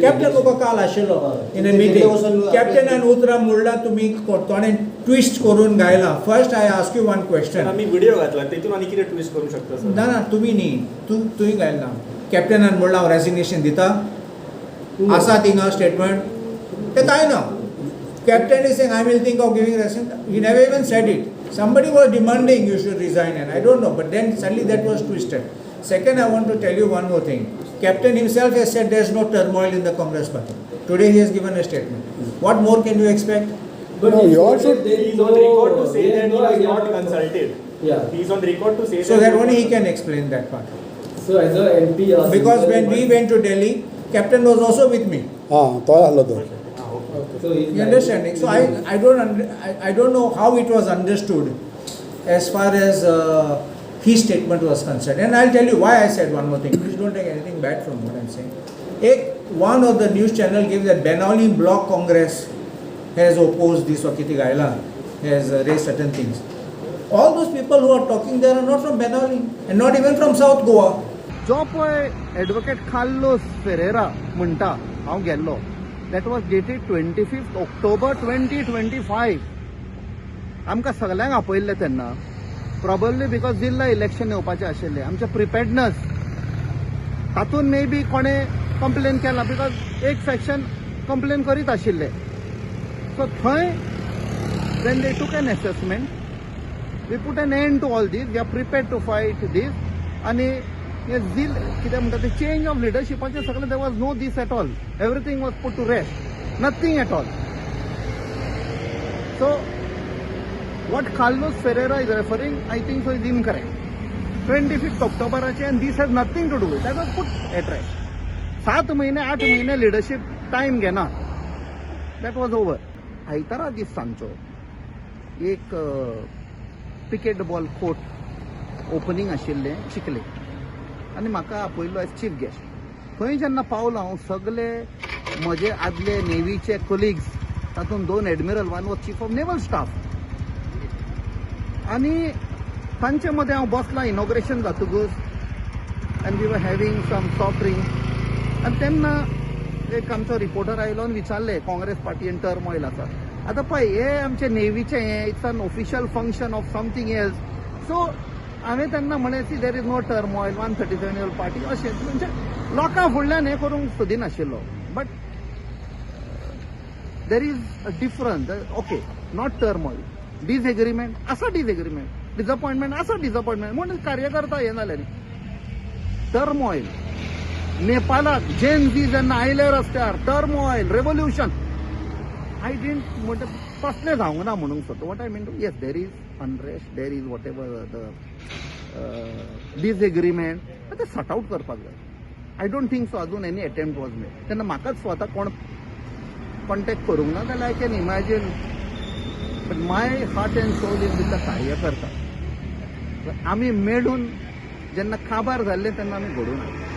Captain तुका काल आशिल्लो in a meeting. कॅप्टनान उतरां म्हणला तुमी तोणें ट्विस्ट करून गायला. First I ask you one question. आमी व्हिडिओ घातला तेतून आनी कितें ट्विस्ट करूंक शकता सर? ना तुमी न्ही, तुवें गायला. कॅप्टनान म्हणला हांव रेजिग्नेशन दिता. आसा थिंगा स्टेटमेंट ते काय ना. Captain is saying, I will think of giving resignation. He never even said it. Somebody was demanding you should resign, and I don't know. But then suddenly that was twisted. Second, I want to tell you one more thing. Captain himself has said there is no turmoil in the Congress party. Today he has given a statement. What more can you expect? But no, you also he is on record to say that he was not consulted. Yeah. He is on record to say so that only he can explain that part. So as a MP, because when we went to Delhi, Captain was also with me. तो आलो तो. So you understanding? So I don't know how it was understood as far as his statement was concerned. And I'll tell you why I said one more thing. Please don't take anything bad from what I'm saying. One of the news channel gave that Benali Block Congress has opposed this Wakiti Gaila, has raised certain things. All those people who are talking there are not from Benali and not even from South Goa. जो पळय advocate Carlos Ferreira म्हणटा हांव गेल्लो, that was dated 25th October 2025. आमकां सगळ्यांक आपयल्ले तेन्ना probably because जिल्ला election येवपाचें आशिल्लें. आमचें प्रिपेर्डनेस तातूंत मे बी कोणें कंप्लेन केला बिकॉज एक सेक्शन कंप्लेन करीत आशिल्ले. सो थंय when they took an assessment, we put an end to all this. We are prepared to fight this. आणि हे झील कितें म्हणटा ते चेंज ऑफ लिडरशिपाचें सगळें there was no this at all. Everything was put to rest. Nothing at all. So what Carlos Ferreira is referring, I think so is incorrect. 25th ऑक्टोबराचे and this has nothing to do with that was put at rest. 7 महिने 8 महिने leadership time घेना. That was over. आयतारा दीस सांजचो एक Picket ball court opening आशिल्लें चिखले आनी म्हाका आपयल्लो एज चीफ गेस्ट. थंय जेन्ना पावलो हांव सगळे म्हजे आदले नेव्हीचे कोलिग्स, तातूंत 2 admiral, one was chief of naval staff, आनी तांचे मदें हांव बसला इनॉग्रेशन जातकूच and we were having some soft drink. आनी तेन्ना एक आमचो रिपोर्टर आयलो आनी विचारलें काँग्रेस पार्टीन टर्मॉयल आसा. आतां पळय हे आमचे नेव्हीचें हें it's an official function of something else. So हांवें तेन्ना म्हणलें see there is no turmoil 137 year party अशें म्हणजे लोकां फुडल्यान हें करूंक सोदिनाशिल्लो. But there is a difference. Okay, not turmoil. Disagreement आसा, डिसएग्रीमेंट. डिसअपॉयंटमेंट आसा, डिसअपॉयंटमेंट. म्हणून कार्यकर्ता हें जाले न्ही. टर्मॉयल नेपाळाक जेन झी जेन्ना आयले रस्त्यार टर्मॉयल रेवोल्युशन आय डिडंट म्हणटा तसलें जावंक ना म्हणूंक सोदता. What I mean to yes there is unrest, there is whatever the disagreement, ते सॉर्ट आउट करपाक जाय. आय डोंट थिंक सो अजून एनी अटेम्प्ट वॉज मेड. तेन्ना म्हाकाच स्वता कोण कॉन्टेक्ट करूंक ना जाल्यार I can imagine. But my heart and soul is with the कार्यकर्ता. आमी मेळून जेन्ना काबार जाल्ले तेन्ना आमी घडोवन हाडले.